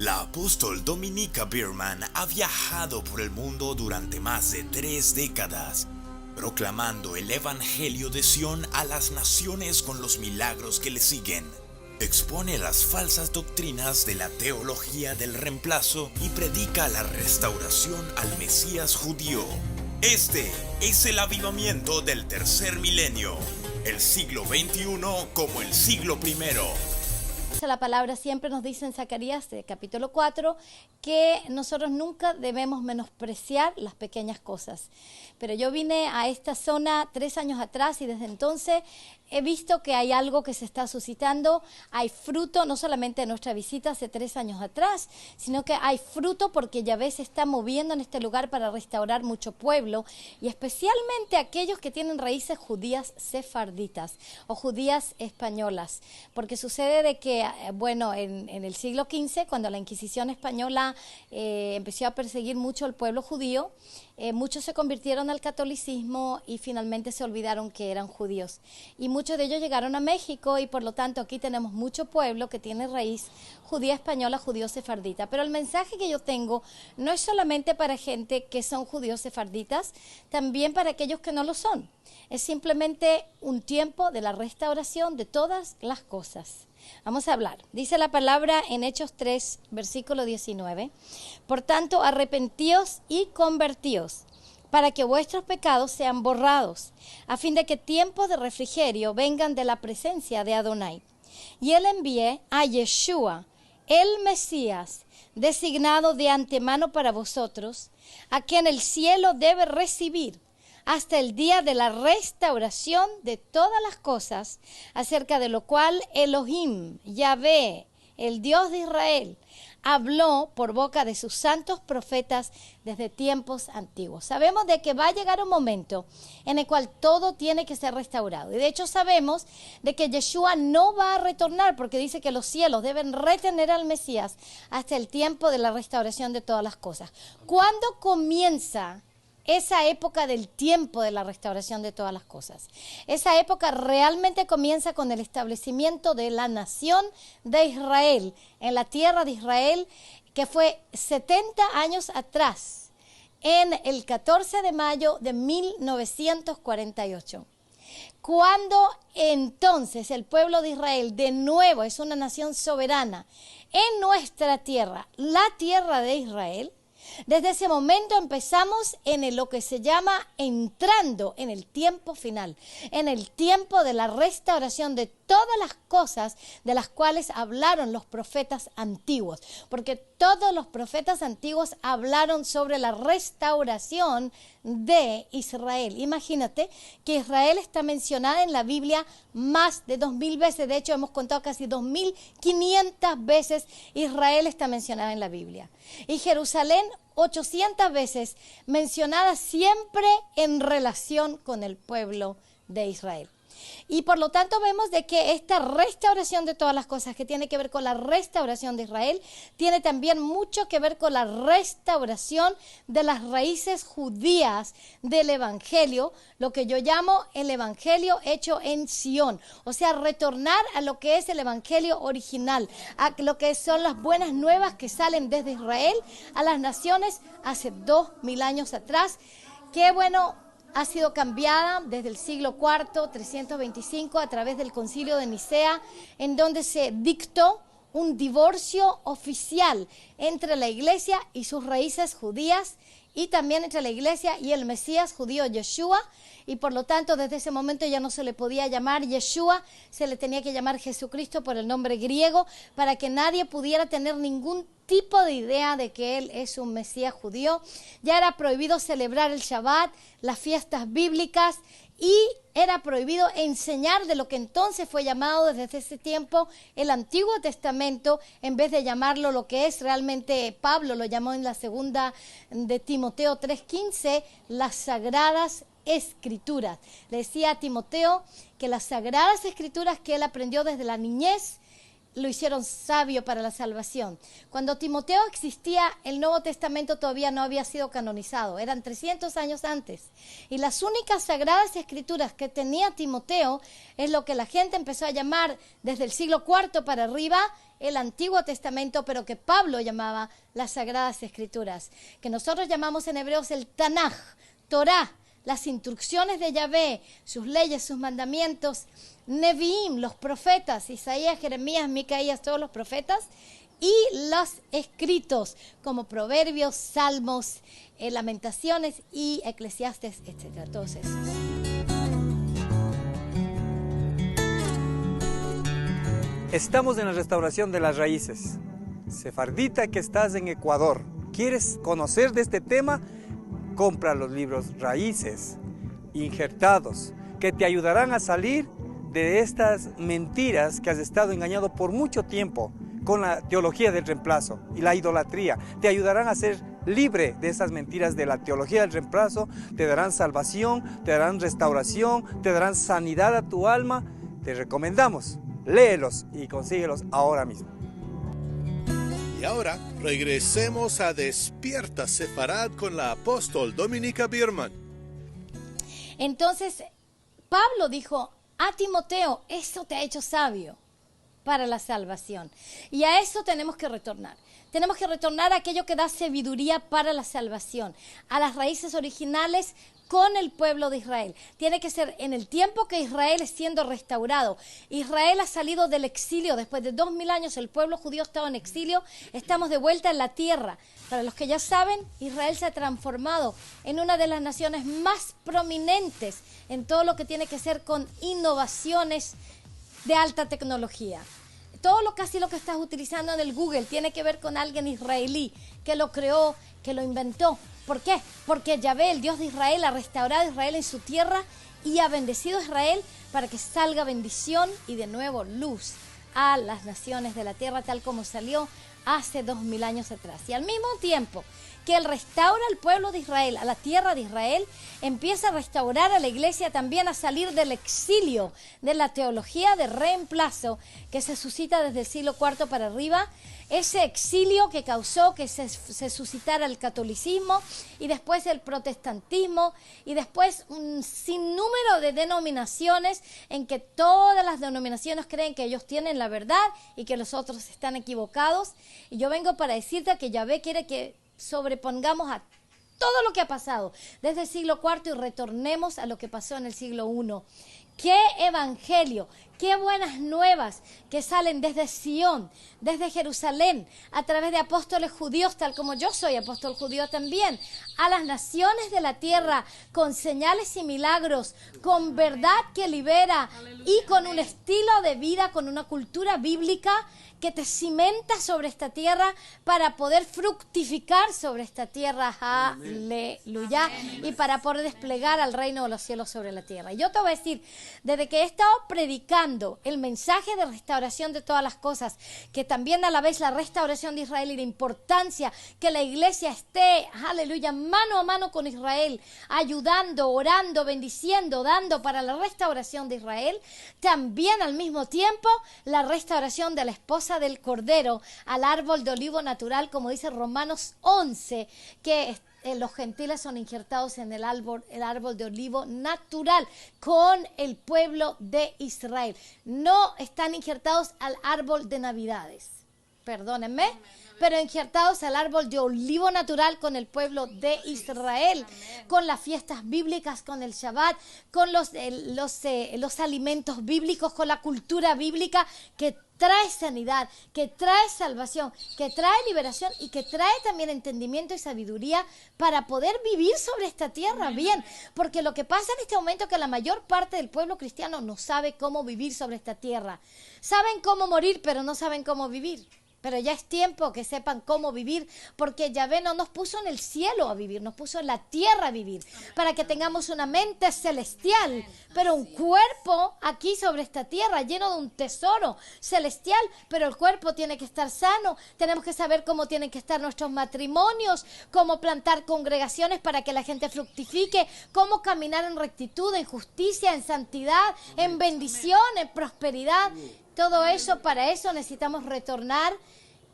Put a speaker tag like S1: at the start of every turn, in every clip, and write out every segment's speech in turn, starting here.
S1: La apóstol Dominica Biermann ha viajado por el mundo durante más de 3 décadas, proclamando el Evangelio de Sion a las naciones con los milagros que le siguen. Expone las falsas doctrinas de la teología del reemplazo y predica la restauración al Mesías judío. Este es el avivamiento del tercer milenio, el siglo XXI como el siglo primero.
S2: La palabra siempre nos dice en Zacarías, capítulo 4, que nosotros nunca debemos menospreciar las pequeñas cosas. Pero yo vine a esta zona 3 años atrás y desde entonces he visto que hay algo que se está suscitando. Hay fruto, no solamente de nuestra visita hace 3 años atrás, sino que hay fruto porque Yahvé se está moviendo en este lugar para restaurar mucho pueblo, y especialmente aquellos que tienen raíces judías sefarditas o judías españolas. Porque sucede de que, en el siglo XV, cuando la Inquisición española empezó a perseguir mucho al pueblo judío, muchos se convirtieron al catolicismo y finalmente se olvidaron que eran judíos. Y muchos de ellos llegaron a México y por lo tanto aquí tenemos mucho pueblo que tiene raíz judía española, judío sefardita. Pero el mensaje que yo tengo no es solamente para gente que son judíos sefarditas, también para aquellos que no lo son. Es simplemente un tiempo de la restauración de todas las cosas. Vamos a hablar. Dice la palabra en Hechos 3, versículo 19. Por tanto, arrepentíos y convertíos, para que vuestros pecados sean borrados, a fin de que tiempos de refrigerio vengan de la presencia de Adonai. Y él envié a Yeshua, el Mesías, designado de antemano para vosotros, a quien el cielo debe recibir hasta el día de la restauración de todas las cosas, acerca de lo cual Elohim, Yahvé, el Dios de Israel, habló por boca de sus santos profetas desde tiempos antiguos. Sabemos de que va a llegar un momento en el cual todo tiene que ser restaurado. Y de hecho sabemos de que Yeshua no va a retornar, porque dice que los cielos deben retener al Mesías hasta el tiempo de la restauración de todas las cosas. ¿Cuándo comienza esa época del tiempo de la restauración de todas las cosas? Esa época realmente comienza con el establecimiento de la nación de Israel, en la tierra de Israel, que fue 70 años atrás, en el 14 de mayo de 1948. Cuando entonces el pueblo de Israel de nuevo es una nación soberana en nuestra tierra, la tierra de Israel. Desde ese momento empezamos en lo que se llama entrando en el tiempo final, en el tiempo de la restauración de todas las cosas de las cuales hablaron los profetas antiguos, porque todos los profetas antiguos hablaron sobre la restauración de Israel. Imagínate que Israel está mencionada en la Biblia más de 2000 veces, de hecho hemos contado casi 2500 veces Israel está mencionada en la Biblia. Y Jerusalén 800 veces, mencionada siempre en relación con el pueblo de Israel. Y por lo tanto vemos de que esta restauración de todas las cosas, que tiene que ver con la restauración de Israel, tiene también mucho que ver con la restauración de las raíces judías del Evangelio, lo que yo llamo el Evangelio hecho en Sion. O sea, retornar a lo que es el Evangelio original, a lo que son las buenas nuevas que salen desde Israel a las naciones hace 2000 años atrás. Qué bueno. Ha sido cambiada desde el siglo IV, 325, a través del Concilio de Nicea, en donde se dictó un divorcio oficial entre la iglesia y sus raíces judías, y también entre la iglesia y el Mesías judío Yeshua, y por lo tanto desde ese momento ya no se le podía llamar Yeshua, se le tenía que llamar Jesucristo por el nombre griego, para que nadie pudiera tener ningún tipo de idea de que él es un Mesías judío. Ya era prohibido celebrar el Shabbat, las fiestas bíblicas, y era prohibido enseñar de lo que entonces fue llamado desde ese tiempo el Antiguo Testamento, en vez de llamarlo lo que es realmente. Pablo lo llamó en la segunda de Timoteo 3:15, las Sagradas Escrituras. Le decía a Timoteo que las Sagradas Escrituras que él aprendió desde la niñez lo hicieron sabio para la salvación. Cuando Timoteo existía, el Nuevo Testamento todavía no había sido canonizado, eran 300 años antes. Y las únicas sagradas escrituras que tenía Timoteo es lo que la gente empezó a llamar desde el siglo IV para arriba el Antiguo Testamento, pero que Pablo llamaba las sagradas escrituras, que nosotros llamamos en hebreos el Tanaj, Torá, las instrucciones de Yahvé, sus leyes, sus mandamientos, Neviim, los profetas, Isaías, Jeremías, Micaías, todos los profetas, y los escritos como Proverbios, Salmos, Lamentaciones y Eclesiastes, etcétera, todos esos.
S3: Estamos en la restauración de las raíces. Sefardita que estás en Ecuador, ¿quieres conocer de este tema? Compra los libros Raíces, injertados, que te ayudarán a salir de estas mentiras que has estado engañado por mucho tiempo con la teología del reemplazo y la idolatría. Te ayudarán a ser libre de esas mentiras de la teología del reemplazo, te darán salvación, te darán restauración, te darán sanidad a tu alma. Te recomendamos, léelos y consíguelos ahora mismo.
S4: Y ahora regresemos a Despierta Sefarad con la apóstol Dominica Biermann.
S2: Entonces, Pablo dijo a Timoteo, eso te ha hecho sabio para la salvación. Y a eso tenemos que retornar. Tenemos que retornar a aquello que da sabiduría para la salvación, a las raíces originales con el pueblo de Israel. Tiene que ser en el tiempo que Israel es siendo restaurado. Israel ha salido del exilio. Después de 2000 años el pueblo judío estaba en exilio. Estamos de vuelta en la tierra. Para los que ya saben, Israel se ha transformado en una de las naciones más prominentes en todo lo que tiene que ser con innovaciones de alta tecnología. Casi lo que estás utilizando en el Google tiene que ver con alguien israelí que lo creó, que lo inventó. ¿Por qué? Porque Yahvé, el Dios de Israel, ha restaurado a Israel en su tierra y ha bendecido a Israel para que salga bendición y de nuevo luz a las naciones de la tierra, tal como salió hace 2000 años atrás. Y al mismo tiempo que Él restaura al pueblo de Israel, a la tierra de Israel, empieza a restaurar a la iglesia también a salir del exilio de la teología de reemplazo que se suscita desde el siglo IV para arriba, ese exilio que causó que se suscitara el catolicismo y después el protestantismo y después un sinnúmero de denominaciones en que todas las denominaciones creen que ellos tienen la verdad y que los otros están equivocados. Y yo vengo para decirte que Yahvé quiere que sobrepongamos a todo lo que ha pasado desde el siglo IV y retornemos a lo que pasó en el siglo I. ¡Qué evangelio! ¡Qué buenas nuevas que salen desde Sion, desde Jerusalén, a través de apóstoles judíos, tal como yo soy apóstol judío también, a las naciones de la tierra, con señales y milagros, con verdad que libera y con un estilo de vida, con una cultura bíblica que te cimenta sobre esta tierra para poder fructificar sobre esta tierra, aleluya, y para poder desplegar al reino de los cielos sobre la tierra. Y yo te voy a decir, desde que he estado predicando el mensaje de restauración de todas las cosas, que también a la vez la restauración de Israel y la importancia que la iglesia esté, aleluya, mano a mano con Israel, ayudando, orando, bendiciendo, dando para la restauración de Israel, también al mismo tiempo la restauración de la esposa del Cordero al árbol de olivo natural, como dice Romanos 11, que los gentiles son injertados en el árbol de olivo natural con el pueblo de Israel. No están injertados al árbol de Navidades, perdónenme, pero injertados al árbol de olivo natural con el pueblo de Israel, con las fiestas bíblicas, con el Shabbat, con los alimentos bíblicos, con la cultura bíblica que trae sanidad, que trae salvación, que trae liberación y que trae también entendimiento y sabiduría para poder vivir sobre esta tierra bien. Porque lo que pasa en este momento es que la mayor parte del pueblo cristiano no sabe cómo vivir sobre esta tierra. Saben cómo morir, pero no saben cómo vivir. Pero ya es tiempo que sepan cómo vivir, porque Yahvé no nos puso en el cielo a vivir, nos puso en la tierra a vivir, para que tengamos una mente celestial, pero un cuerpo aquí sobre esta tierra lleno de un tesoro celestial, pero el cuerpo tiene que estar sano. Tenemos que saber cómo tienen que estar nuestros matrimonios, cómo plantar congregaciones para que la gente fructifique, cómo caminar en rectitud, en justicia, en santidad, en bendición, en prosperidad. Todo eso, para eso necesitamos retornar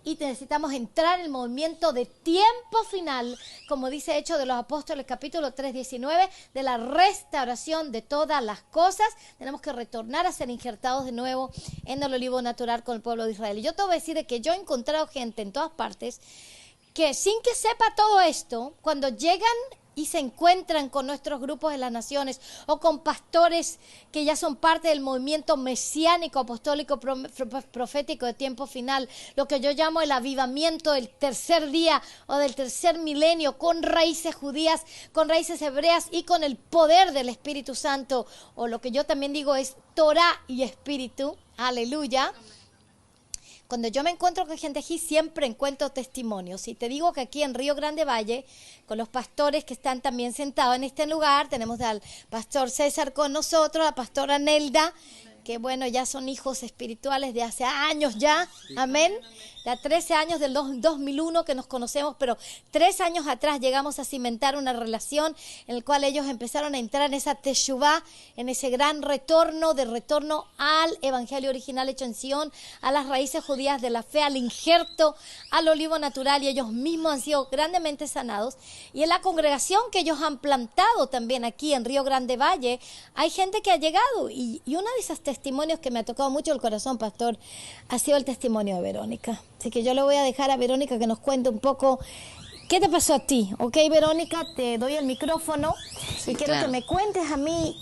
S2: y necesitamos entrar en el movimiento de tiempo final, como dice Hechos de los Apóstoles, capítulo 3:19, de la restauración de todas las cosas. Tenemos que retornar a ser injertados de nuevo en el olivo natural con el pueblo de Israel. Y yo te voy a decir de que yo he encontrado gente en todas partes que sin que sepa todo esto, cuando llegan y se encuentran con nuestros grupos de las naciones o con pastores que ya son parte del movimiento mesiánico, apostólico, profético de tiempo final, lo que yo llamo el avivamiento del tercer día o del tercer milenio, con raíces judías, con raíces hebreas y con el poder del Espíritu Santo, o lo que yo también digo es Torah y Espíritu, aleluya. Cuando yo me encuentro con gente aquí, siempre encuentro testimonios. Y te digo que aquí en Río Grande Valle, con los pastores que están también sentados en este lugar, tenemos al pastor César con nosotros, a la pastora Nelda, que bueno, ya son hijos espirituales de hace años ya, amén. Ya 13 años del 2001 que nos conocemos, pero 3 años atrás llegamos a cimentar una relación en la cual ellos empezaron a entrar en esa teshuvá, en ese gran retorno al evangelio original hecho en Sion, a las raíces judías de la fe, al injerto, al olivo natural, y ellos mismos han sido grandemente sanados. Y en la congregación que ellos han plantado también aquí en Río Grande Valle, hay gente que ha llegado, y uno de esos testimonios que me ha tocado mucho el corazón, pastor, ha sido el testimonio de Verónica. Así que yo le voy a dejar a Verónica que nos cuente un poco qué te pasó a ti. Ok, Verónica, te doy el micrófono y quiero que me cuentes a mí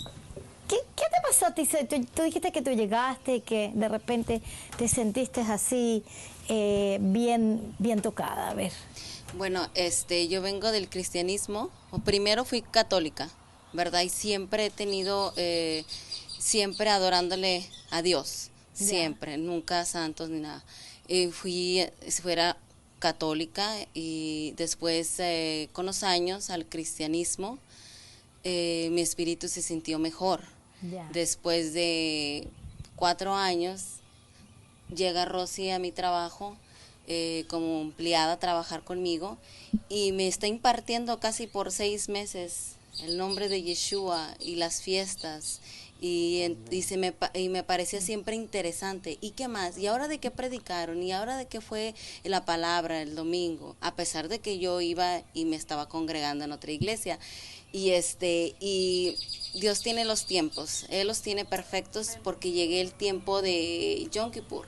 S2: qué te pasó a ti. Tú dijiste que tú llegaste y que de repente te sentiste así bien tocada. A ver.
S5: Bueno, yo vengo del cristianismo. Primero fui católica, ¿verdad? Y siempre he tenido, siempre adorándole a Dios, siempre, nunca santos ni nada. Fuera católica y después con los años al cristianismo mi espíritu se sintió mejor. Después de 4 años llega Rosy a mi trabajo como empleada a trabajar conmigo y me está impartiendo casi por 6 meses el nombre de Yeshua y las fiestas. Y me parecía siempre interesante. ¿Y qué más? ¿Y ahora de qué predicaron? ¿Y ahora de qué fue la palabra el domingo? A pesar de que yo iba y me estaba congregando en otra iglesia. Y Dios tiene los tiempos. Él los tiene perfectos porque llegué el tiempo de Yom Kippur.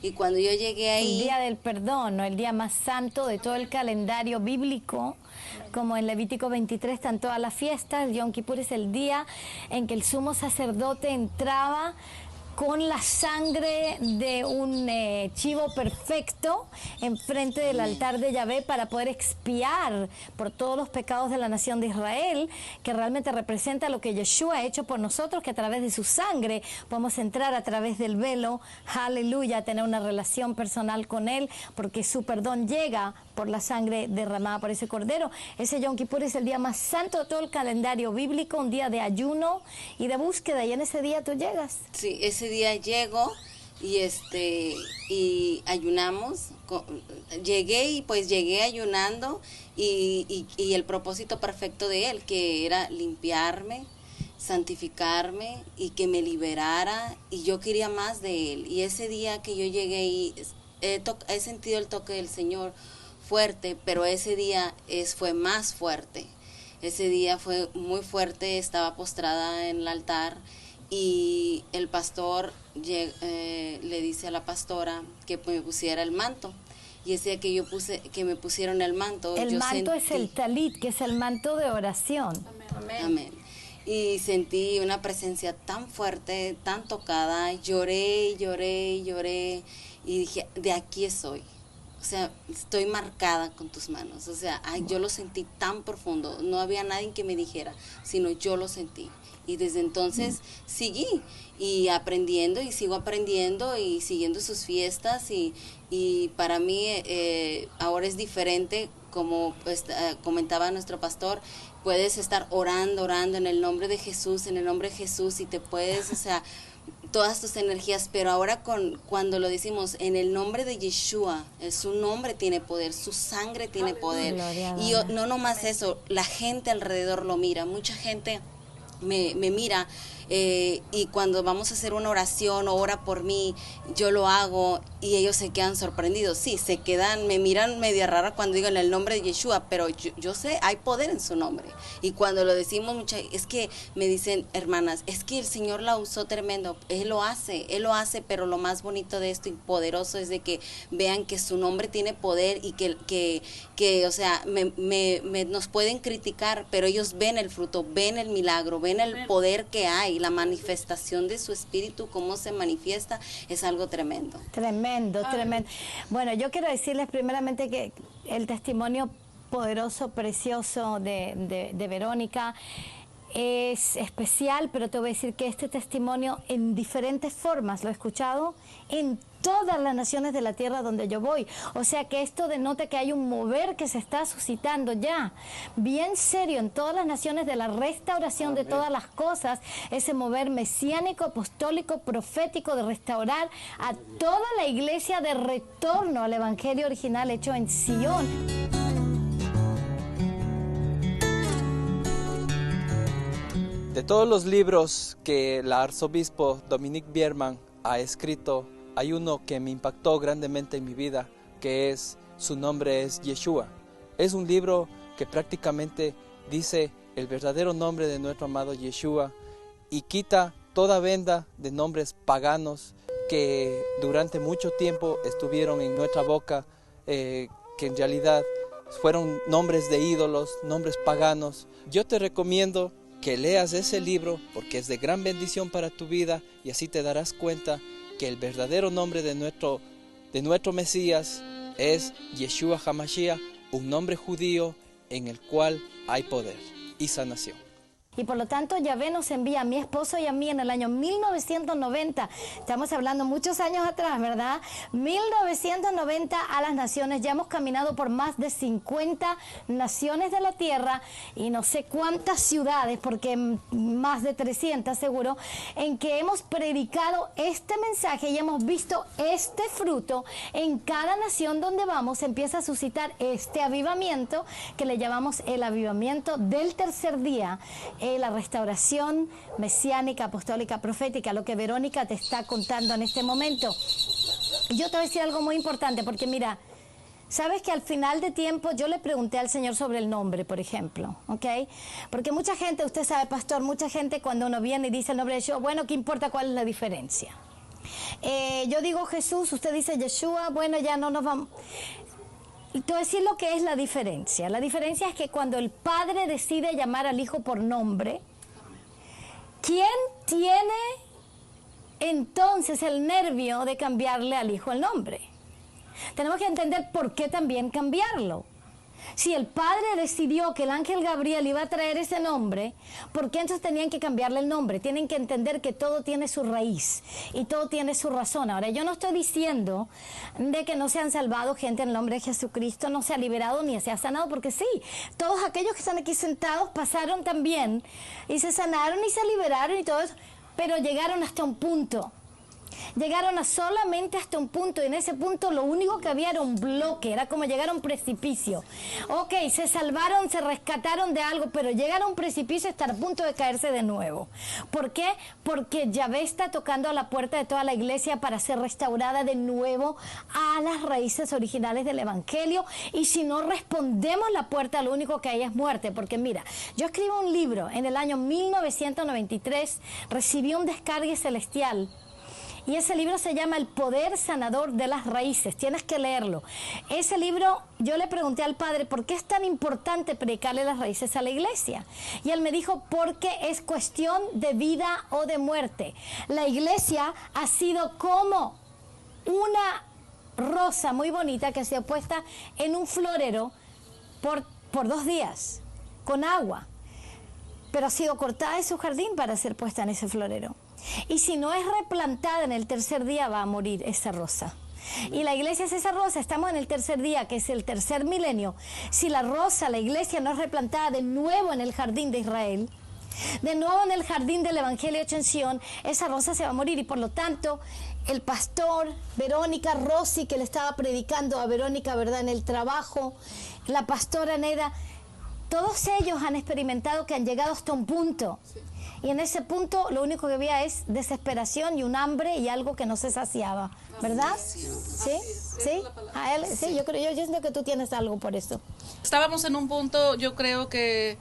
S5: Y cuando yo llegué ahí...
S2: El día del perdón, ¿no? El día más santo de todo el calendario bíblico. Como en Levítico 23 están todas las fiestas. Yom Kippur es el día en que el sumo sacerdote entraba con la sangre de un chivo perfecto enfrente del altar de Yahvé para poder expiar por todos los pecados de la nación de Israel, que realmente representa lo que Yeshua ha hecho por nosotros, que a través de su sangre podemos entrar a través del velo, aleluya, a tener una relación personal con Él, porque su perdón llega por la sangre derramada por ese cordero. Ese Yom Kippur es el día más santo de todo el calendario bíblico, un día de ayuno y de búsqueda, y en ese día tú llegas.
S5: Sí, ese día llego y ayunamos. Llegué y pues llegué ayunando y el propósito perfecto de Él, que era limpiarme, santificarme y que me liberara, y yo quería más de Él. Y ese día que yo llegué y he sentido el toque del Señor fuerte, pero ese día fue más fuerte. Ese día fue muy fuerte, estaba postrada en el altar y el pastor le dice a la pastora que me pusiera el manto. Y ese día que me pusieron el manto,
S2: el manto es el talit, que es el manto de oración.
S5: Amén. Amén. Y sentí una presencia tan fuerte, tan tocada, lloré y dije, de aquí soy. O sea, estoy marcada con tus manos. O sea, yo lo sentí tan profundo. No había nadie que me dijera, sino yo lo sentí. Y desde entonces seguí y aprendiendo y sigo aprendiendo y siguiendo sus fiestas. Y para mí ahora es diferente, como comentaba nuestro pastor. Puedes estar orando en el nombre de Jesús, y te puedes, o sea, todas tus energías, pero ahora cuando lo decimos en el nombre de Yeshua, su nombre tiene poder, su sangre tiene poder. Y no nomás eso, la gente alrededor lo mira, mucha gente me mira y cuando vamos a hacer una oración o ora por mí, yo lo hago y ellos se quedan sorprendidos. Sí, se quedan, me miran media rara cuando digan el nombre de Yeshua, pero yo sé, hay poder en su nombre. Y cuando lo decimos, es que me dicen, hermanas, es que el Señor la usó tremendo. Él lo hace, pero lo más bonito de esto y poderoso es de que vean que su nombre tiene poder y que o sea, nos pueden criticar, pero ellos ven el fruto, ven el milagro, ven el poder que hay, la manifestación de su espíritu, cómo se manifiesta, es algo tremendo.
S2: Tremendo. Bueno, yo quiero decirles primeramente que el testimonio poderoso, precioso de Verónica es especial, pero te voy a decir que este testimonio en diferentes formas lo he escuchado en todas las naciones de la tierra donde yo voy. O sea que esto denota que hay un mover que se está suscitando ya, bien serio, en todas las naciones de la restauración de todas las cosas, ese mover mesiánico, apostólico, profético de restaurar a toda la iglesia de retorno al evangelio original hecho en Sion.
S3: De todos los libros que el arzobispo Dominique Bierman ha escrito, hay uno que me impactó grandemente en mi vida, que es, su nombre es Yeshua. Es un libro que prácticamente dice el verdadero nombre de nuestro amado Yeshua y quita toda venda de nombres paganos que durante mucho tiempo estuvieron en nuestra boca, que en realidad fueron nombres de ídolos, nombres paganos. Yo te recomiendo que leas ese libro porque es de gran bendición para tu vida y así te darás cuenta que el verdadero nombre de nuestro Mesías es Yeshua HaMashiach, un nombre judío en el cual hay poder y sanación.
S2: Y por lo tanto Yahvé nos envía a mi esposo y a mí en el año 1990, estamos hablando muchos años atrás, ¿verdad? 1990 a las naciones, ya hemos caminado por más de 50 naciones de la tierra y no sé cuántas ciudades, porque más de 300 seguro, en que hemos predicado este mensaje y hemos visto este fruto en cada nación donde vamos, empieza a suscitar este avivamiento que le llamamos el avivamiento del tercer día. La restauración mesiánica, apostólica, profética, lo que Verónica te está contando en este momento. Y yo te voy a decir algo muy importante, porque mira, sabes que al final de tiempo yo le pregunté al Señor sobre el nombre, por ejemplo, ¿ok? Porque mucha gente, usted sabe, pastor, mucha gente cuando uno viene y dice el nombre de Yeshua, bueno, ¿qué importa cuál es la diferencia? Yo digo Jesús, usted dice Yeshua, bueno, ya no nos vamos... Y te voy a decir lo que es la diferencia. La diferencia es que cuando el padre decide llamar al hijo por nombre, ¿quién tiene entonces el nervio de cambiarle al hijo el nombre? Tenemos que entender por qué también cambiarlo. Si el padre decidió que el ángel Gabriel iba a traer ese nombre, ¿por qué entonces tenían que cambiarle el nombre? Tienen que entender que todo tiene su raíz y todo tiene su razón. Ahora, yo no estoy diciendo de que no se han salvado gente en el nombre de Jesucristo, no se ha liberado ni se ha sanado, porque sí, todos aquellos que están aquí sentados pasaron también y se sanaron y se liberaron y todo eso, pero llegaron hasta un punto. Llegaron solamente hasta un punto y en ese punto lo único que había era un bloque, era como llegar a un precipicio. Ok, se salvaron, se rescataron de algo, pero llegar a un precipicio y estar a punto de caerse de nuevo. ¿Por qué? Porque Yahvé está tocando a la puerta de toda la iglesia para ser restaurada de nuevo a las raíces originales del Evangelio, y si no respondemos la puerta, lo único que hay es muerte. Porque mira, yo escribo un libro en el año 1993, recibí un descargue celestial. Y ese libro se llama El Poder Sanador de las Raíces. Tienes que leerlo. Ese libro, yo le pregunté al padre, ¿por qué es tan importante predicarle las raíces a la iglesia? Y él me dijo, porque es cuestión de vida o de muerte. La iglesia ha sido como una rosa muy bonita que se ha puesto en un florero por 2 días, con agua. Pero ha sido cortada de su jardín para ser puesta en ese florero. Y si no es replantada en el tercer día, va a morir esa rosa. Y la iglesia es esa rosa, estamos en el tercer día, que es el tercer milenio. Si la rosa, la iglesia, no es replantada de nuevo en el jardín de Israel, de nuevo en el jardín del Evangelio hecho en Sion, esa rosa se va a morir. Y por lo tanto, el pastor, Verónica Rossi, que le estaba predicando a Verónica, ¿verdad?, en el trabajo, la pastora Neda, todos ellos han experimentado que han llegado hasta un punto Y en ese punto lo único que había es desesperación y un hambre y algo que no se saciaba, ¿verdad? ¿Sí? ¿Sí? A él, sí, yo siento que tú tienes algo por eso.
S6: Estábamos en un punto, yo creo que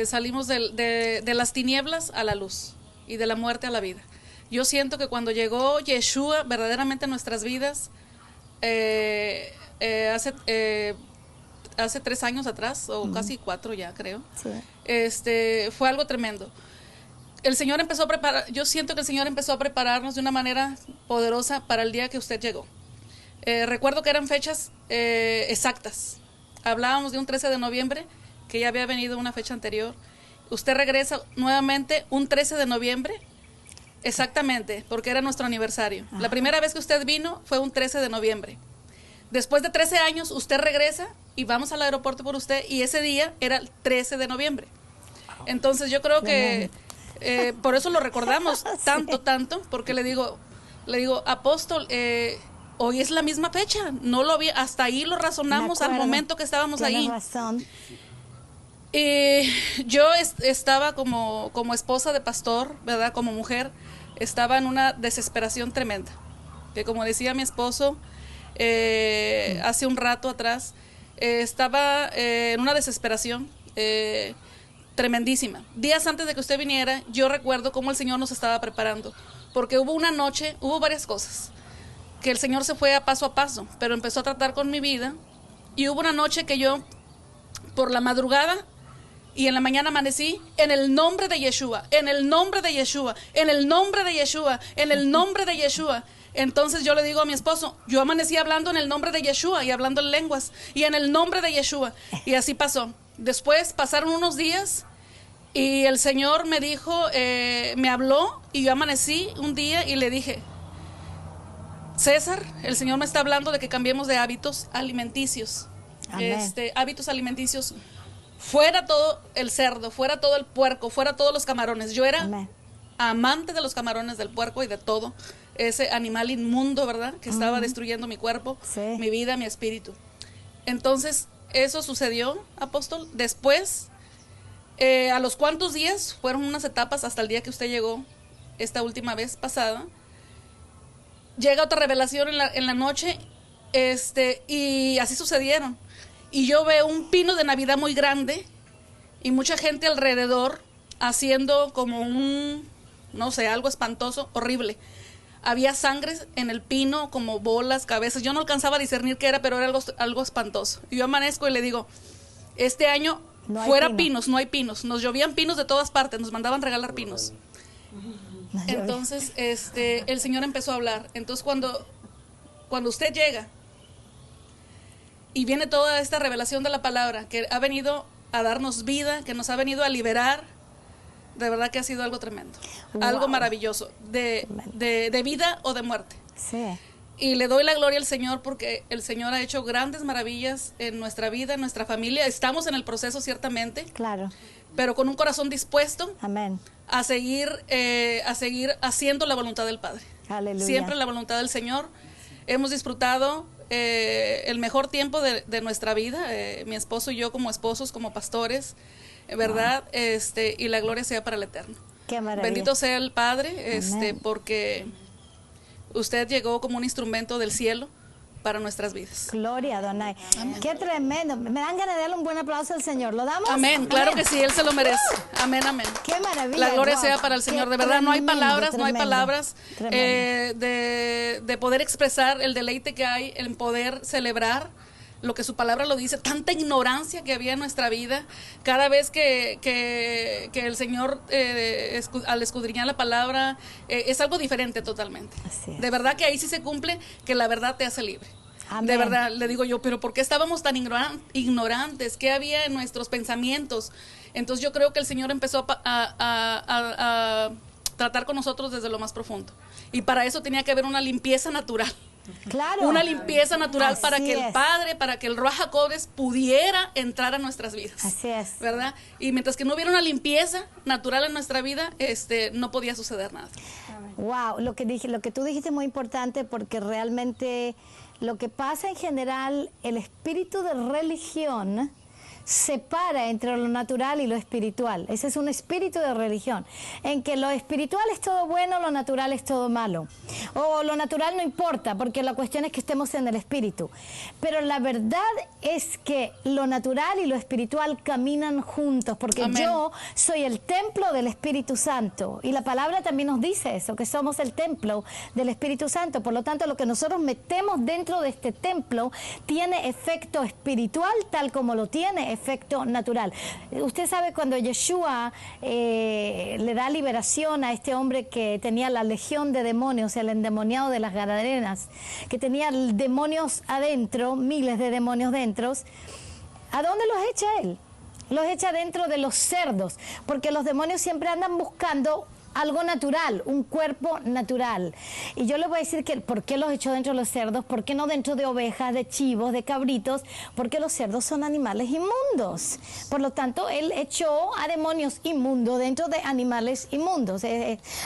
S6: salimos de las tinieblas a la luz y de la muerte a la vida. Yo siento que cuando llegó Yeshua verdaderamente a nuestras vidas, hace 3 años atrás, o casi 4 ya creo, sí. Fue algo tremendo. El Señor empezó a preparar, yo siento que el Señor empezó a prepararnos de una manera poderosa para el día que usted llegó. Recuerdo que eran fechas exactas. Hablábamos de un 13 de noviembre, que ya había venido una fecha anterior. Usted regresa nuevamente un 13 de noviembre, exactamente, porque era nuestro aniversario. Ajá. La primera vez que usted vino fue un 13 de noviembre. Después de 13 años, usted regresa y vamos al aeropuerto por usted, y ese día era el 13 de noviembre. Entonces yo creo que por eso lo recordamos tanto, porque le digo, apóstol, hoy es la misma fecha, no lo vi, hasta ahí lo razonamos al momento que estábamos ahí.
S2: Razón.
S6: Yo estaba como esposa de pastor, ¿verdad? Como mujer, estaba en una desesperación tremenda, que como decía mi esposo hace un rato atrás, estaba en una desesperación tremendísima. Días antes de que usted viniera, yo recuerdo cómo el Señor nos estaba preparando, porque hubo varias cosas, que el Señor se fue a paso, pero empezó a tratar con mi vida, y hubo una noche que yo, por la madrugada y en la mañana amanecí en el nombre de Yeshua, en el nombre de Yeshua, en el nombre de Yeshua, en el nombre de Yeshua. Entonces yo le digo a mi esposo, yo amanecí hablando en el nombre de Yeshua y hablando en lenguas y en el nombre de Yeshua, y así pasó. Después pasaron unos días y el Señor me dijo, me habló, y yo amanecí un día y le dije, César, el Señor me está hablando de que cambiemos de hábitos alimenticios. Hábitos alimenticios, fuera todo el cerdo, fuera todo el puerco, fuera todos los camarones. Yo era amante de los camarones, del puerco y de todo ese animal inmundo, ¿verdad? Que estaba destruyendo mi cuerpo, mi vida, mi espíritu. Entonces, eso sucedió, apóstol. Después, a los cuantos días, fueron unas etapas hasta el día que usted llegó, esta última vez pasada. Llega otra revelación en la noche, y así sucedieron. Y yo veo un pino de Navidad muy grande y mucha gente alrededor haciendo como no sé, algo espantoso, horrible. Había sangre en el pino, como bolas, cabezas. Yo no alcanzaba a discernir qué era, pero era algo espantoso. Y yo amanezco y le digo, este año fuera pinos, no hay pinos. Nos llovían pinos de todas partes, nos mandaban regalar pinos. Entonces, el Señor empezó a hablar. Entonces, cuando usted llega y viene toda esta revelación de la palabra, que ha venido a darnos vida, que nos ha venido a liberar, de verdad que ha sido algo tremendo, algo maravilloso, de vida o de muerte.
S2: Sí.
S6: Y le doy la gloria al Señor, porque el Señor ha hecho grandes maravillas en nuestra vida, en nuestra familia. Estamos en el proceso, ciertamente.
S2: Claro.
S6: Pero con un corazón dispuesto.
S2: Amén.
S6: A seguir haciendo la voluntad del Padre.
S2: Aleluya.
S6: Siempre la voluntad del Señor. Hemos disfrutado el mejor tiempo de nuestra vida, mi esposo y yo como esposos, como pastores, ¿verdad? Y la gloria sea para el Eterno.
S2: Qué maravilla.
S6: Bendito sea el Padre, porque usted llegó como un instrumento del cielo para nuestras vidas.
S2: Gloria a Adonai. Qué tremendo. Me dan ganas de darle un buen aplauso al Señor. ¿Lo damos?
S6: Amén. Claro que sí, Él se lo merece. Amén, amén.
S2: Qué maravilla.
S6: La gloria sea para el Señor. De verdad, no hay palabras de poder expresar el deleite que hay en poder celebrar lo que su palabra lo dice. Tanta ignorancia que había en nuestra vida. Cada vez que el Señor, al escudriñar la palabra, es algo diferente totalmente.
S2: Así es.
S6: De verdad que ahí sí se cumple que la verdad te hace libre.
S2: Amén.
S6: De verdad, le digo yo, pero ¿por qué estábamos tan ignorantes? ¿Qué había en nuestros pensamientos? Entonces yo creo que el Señor empezó a tratar con nosotros desde lo más profundo. Y para eso tenía que haber una limpieza natural.
S2: Claro.
S6: Una limpieza natural.
S2: Así
S6: para que
S2: es.
S6: el Padre, para que el Ruach HaKodesh pudiera entrar a nuestras vidas.
S2: Así es.
S6: ¿Verdad? Y mientras que no hubiera una limpieza natural en nuestra vida, no podía suceder nada.
S2: Wow, lo que tú dijiste es muy importante, porque realmente lo que pasa en general, el espíritu de religión separa entre lo natural y lo espiritual. Ese es un espíritu de religión, en que lo espiritual es todo bueno, lo natural es todo malo. O lo natural no importa, porque la cuestión es que estemos en el espíritu. Pero la verdad es que lo natural y lo espiritual caminan juntos, porque
S6: Amén.
S2: yo soy el templo del Espíritu Santo. Y la palabra también nos dice eso, que somos el templo del Espíritu Santo. Por lo tanto, lo que nosotros metemos dentro de este templo tiene efecto espiritual, tal como lo tiene efecto natural. Usted sabe cuando Yeshua le da liberación a este hombre que tenía la legión de demonios, el endemoniado de las Gadarenas, que tenía demonios adentro, miles de demonios dentro, ¿a dónde los echa él? Los echa dentro de los cerdos, porque los demonios siempre andan buscando algo natural, un cuerpo natural. Y yo le voy a decir que ¿por qué los echó dentro de los cerdos? ¿Por qué no dentro de ovejas, de chivos, de cabritos? Porque los cerdos son animales inmundos. Por lo tanto, él echó a demonios inmundos dentro de animales inmundos.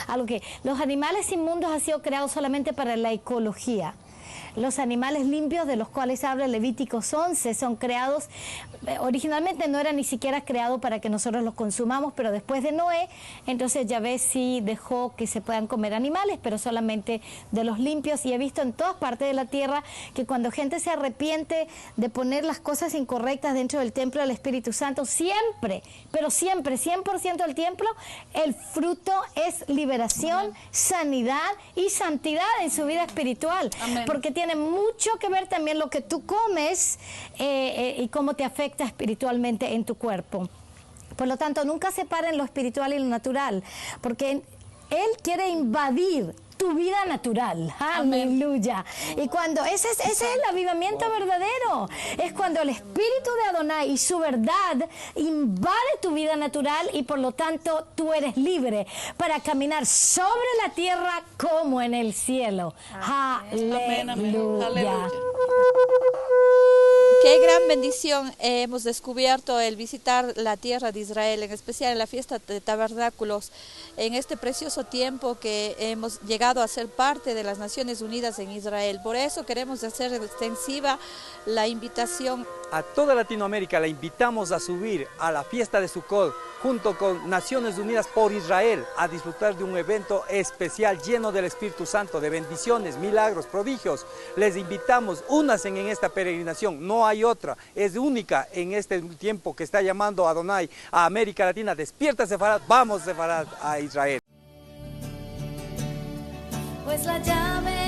S2: Algo que los animales inmundos han sido creados solamente para la ecología. Los animales limpios de los cuales habla Levíticos 11 son creados, originalmente no eran ni siquiera creados para que nosotros los consumamos, pero después de Noé, entonces Yahvé sí dejó que se puedan comer animales, pero solamente de los limpios. Y he visto en todas partes de la tierra que cuando gente se arrepiente de poner las cosas incorrectas dentro del templo del Espíritu Santo, siempre, pero siempre, 100% del templo, el fruto es liberación, sanidad y santidad en su vida espiritual.
S6: Amén.
S2: Porque tiene mucho que ver también lo que tú comes y cómo te afecta espiritualmente en tu cuerpo. Por lo tanto, nunca separen lo espiritual y lo natural, porque Él quiere invadir tu vida natural. Aleluya. Y cuando ese es el avivamiento verdadero. Es cuando el Espíritu de Adonai y su verdad invade tu vida natural y por lo tanto tú eres libre para caminar sobre la tierra como en el cielo.
S6: Amén, amén.
S2: Aleluya.
S6: Aleluya.
S7: Qué gran bendición hemos descubierto el visitar la tierra de Israel, en especial en la fiesta de tabernáculos, en este precioso tiempo que hemos llegado a ser parte de las Naciones Unidas en Israel. Por eso queremos hacer extensiva la invitación.
S3: A toda Latinoamérica la invitamos a subir a la fiesta de Sukkot junto con Naciones Unidas por Israel a disfrutar de un evento especial lleno del Espíritu Santo, de bendiciones, milagros, prodigios. Les invitamos, únanse en esta peregrinación, no hay otra, es única en este tiempo que está llamando a Adonai a América Latina. Despierta Sefarad, vamos Sefarad a Israel.
S2: Pues la llave